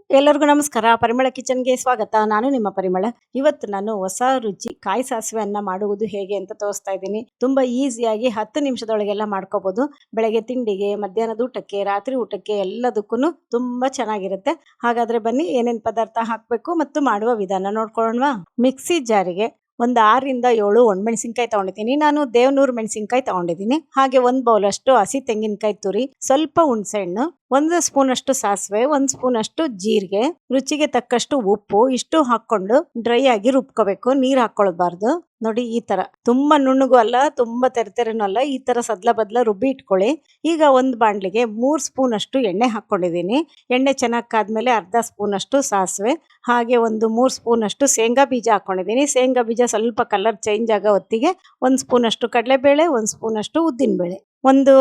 ಎಲ್ಲರಿಗೂ ನಮಸ್ಕಾರ. ಪರಿಮಳ ಕಿಚನ್ಗೆ ಸ್ವಾಗತ. ನಾನು ನಿಮ್ಮ ಪರಿಮಳ. ಇವತ್ತು ನಾನು ಹೊಸ ರುಚಿ ಕಾಯಿ ಸಾಸಿವೆ ಅನ್ನ ಮಾಡುವುದು ಹೇಗೆ ಅಂತ ತೋರಿಸ್ತಾ ಇದ್ದೀನಿ. ತುಂಬಾ ಈಸಿಯಾಗಿ 10 ನಿಮಿಷದೊಳಗೆಲ್ಲ ಮಾಡ್ಕೋಬಹುದು. ಬೆಳಗ್ಗೆ ತಿಂಡಿಗೆ, ಮಧ್ಯಾಹ್ನದ ಊಟಕ್ಕೆ, ರಾತ್ರಿ ಊಟಕ್ಕೆ ಎಲ್ಲದಕ್ಕೂ ತುಂಬಾ ಚೆನ್ನಾಗಿರುತ್ತೆ. ಹಾಗಾದ್ರೆ ಬನ್ನಿ ಏನೇನ್ ಪದಾರ್ಥ ಹಾಕಬೇಕು ಮತ್ತು ಮಾಡುವ ವಿಧಾನ ನೋಡ್ಕೊಳ್ಳೋಣವಾ. ಮಿಕ್ಸಿ ಜಾರಿಗೆ ಒಂದು 6 ರಿಂದ 7 ಒಣಮೆಣಸಿನಕಾಯಿ ತಗೊಂಡಿದ್ದೀನಿ. ನಾನು ದೇವನೂರು ಮೆಣಸಿನಕಾಯಿ ತಗೊಂಡಿದ್ದೀನಿ. ಹಾಗೆ 1 ಬೌಲ್ ಅಷ್ಟು ಹಸಿ ತೆಂಗಿನಕಾಯಿ ತುರಿ, ಸ್ವಲ್ಪ ಹುಣಸೆ ಹಣ್ಣು, 1 ಸ್ಪೂನ್ ಅಷ್ಟು ಸಾಸಿವೆ, 1 ಸ್ಪೂನ್ ಅಷ್ಟು ಜೀರಿಗೆ, ರುಚಿಗೆ ತಕ್ಕಷ್ಟು ಉಪ್ಪು, ಇಷ್ಟು ಹಾಕೊಂಡು ಡ್ರೈ ಆಗಿ ರುಬ್ಕೋಬೇಕು. ನೀರ್ ಹಾಕೊಳ್ಬಾರ್ದು. ನೋಡಿ ಈ ತರ ತುಂಬಾ ನುಣ್ಣಗೂ ಅಲ್ಲ, ತುಂಬಾ ತೆರೆನೂ ಅಲ್ಲ, ಈ ತರ ಸದ್ಲ ಬದ್ಲ ರುಬ್ಬಿ ಇಟ್ಕೊಳ್ಳಿ. ಈಗ ಒಂದು ಬಾಣ್ಲಿಗೆ 3 ಸ್ಪೂನ್ ಅಷ್ಟು ಎಣ್ಣೆ ಹಾಕೊಂಡಿದ್ದೀನಿ. ಎಣ್ಣೆ ಚೆನ್ನಾಗಿ ಕಾದ್ಮೇಲೆ ಅರ್ಧ ಸ್ಪೂನ್ ಅಷ್ಟು ಸಾಸಿವೆ, ಹಾಗೆ ಒಂದು 3 ಸ್ಪೂನ್ ಅಷ್ಟು ಶೇಂಗಾ ಬೀಜ ಹಾಕೊಂಡಿದ್ದೀನಿ. ಶೇಂಗಾ ಬೀಜ ಸ್ವಲ್ಪ ಕಲರ್ ಚೇಂಜ್ ಆಗೋ ಹೊತ್ತಿಗೆ 1 ಸ್ಪೂನ್ ಅಷ್ಟು ಕಡಲೆಬೇಳೆ, 1 ಸ್ಪೂನ್ ಅಷ್ಟು ಉದ್ದಿನ ಬೇಳೆ, ಒಂದು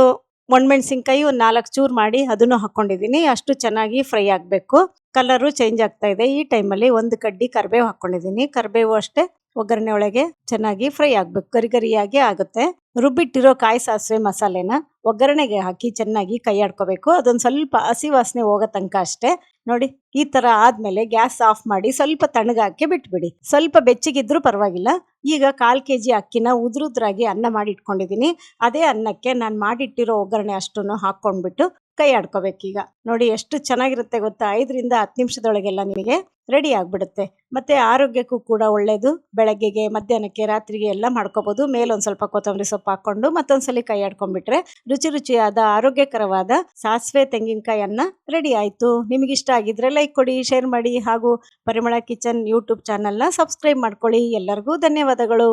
ಒಣಮೆಣಸಿನ್ಕಾಯಿ ಒಂದು 4 ಚೂರು ಮಾಡಿ ಅದನ್ನು ಹಾಕೊಂಡಿದ್ದೀನಿ. ಅಷ್ಟು ಚೆನ್ನಾಗಿ ಫ್ರೈ ಆಗಬೇಕು. ಕಲರು ಚೇಂಜ್ ಆಗ್ತಾ ಇದೆ. ಈ ಟೈಮಲ್ಲಿ 1 ಕಡ್ಡಿ ಕರಿಬೇವು ಹಾಕೊಂಡಿದ್ದೀನಿ. ಕರಿಬೇವು ಅಷ್ಟೇ ಒಗ್ಗರಣೆ ಒಳಗೆ ಚೆನ್ನಾಗಿ ಫ್ರೈ ಆಗ್ಬೇಕು, ಗರಿ ಗರಿಯಾಗಿ ಆಗುತ್ತೆ. ರುಬ್ಬಿಟ್ಟಿರೋ ಕಾಯಿ ಸಾಸಿವೆ ಮಸಾಲೆನ ಒಗ್ಗರಣೆಗೆ ಹಾಕಿ ಚೆನ್ನಾಗಿ ಕೈ ಆಡ್ಕೋಬೇಕು. ಅದೊಂದು ಸ್ವಲ್ಪ ಹಸಿ ವಾಸನೆ ಹೋಗೋ ತನಕ ಅಷ್ಟೇ. ನೋಡಿ ಈ ತರ ಆದ್ಮೇಲೆ ಗ್ಯಾಸ್ ಆಫ್ ಮಾಡಿ ಸ್ವಲ್ಪ ತಣ್ಣಗಾಕಿ ಬಿಟ್ಬಿಡಿ. ಸ್ವಲ್ಪ ಬೆಚ್ಚಗಿದ್ರು ಪರವಾಗಿಲ್ಲ. ಈಗ 1/4 kg ಅಕ್ಕಿನ ಉದ್ರುದ್ರಾಗಿ ಅನ್ನ ಮಾಡಿ ಇಟ್ಕೊಂಡಿದ್ದೀನಿ. ಅದೇ ಅನ್ನಕ್ಕೆ ನಾನು ಮಾಡಿಟ್ಟಿರೋ ಒಗ್ಗರಣೆ ಅಷ್ಟನ್ನು ಹಾಕೊಂಡ್ಬಿಟ್ಟು ಕೈ ಆಡ್ಕೋಬೇಕೀಗ. ನೋಡಿ ಎಷ್ಟು ಚೆನ್ನಾಗಿರುತ್ತೆ ಗೊತ್ತಾ. 5 ರಿಂದ 10 ನಿಮಿಷದೊಳಗೆಲ್ಲ ನಿಮಗೆ ರೆಡಿ ಆಗ್ಬಿಡುತ್ತೆ. ಮತ್ತೆ ಆರೋಗ್ಯಕ್ಕೂ ಕೂಡ ಒಳ್ಳೇದು. ಬೆಳಗ್ಗೆಗೆ, ಮಧ್ಯಾಹ್ನಕ್ಕೆ, ರಾತ್ರಿಗೆ ಎಲ್ಲ ಮಾಡ್ಕೋಬಹುದು. ಮೇಲೊಂದು ಸ್ವಲ್ಪ ಕೊತ್ತಂಬರಿ ಸೊಪ್ಪು ಹಾಕೊಂಡು ಮತ್ತೊಂದ್ಸಲಿ ಕೈ ಆಡ್ಕೊಂಡ್ಬಿಟ್ರೆ ರುಚಿಯಾದ ಆರೋಗ್ಯಕರವಾದ ಸಾಸಿವೆ ತೆಂಗಿನಕಾಯಿ ಅನ್ನ ರೆಡಿ ಆಯ್ತು. ನಿಮಗಿಷ್ಟ ಆಗಿದ್ರೆ ಲೈಕ್ ಕೊಡಿ, ಶೇರ್ ಮಾಡಿ, ಹಾಗೂ ಪರಿಮಳ ಕಿಚನ್ ಯೂಟ್ಯೂಬ್ ಚಾನಲ್ನ ಸಬ್ಸ್ಕ್ರೈಬ್ ಮಾಡ್ಕೊಳ್ಳಿ. ಎಲ್ಲರಿಗೂ ಧನ್ಯವಾದಗಳು.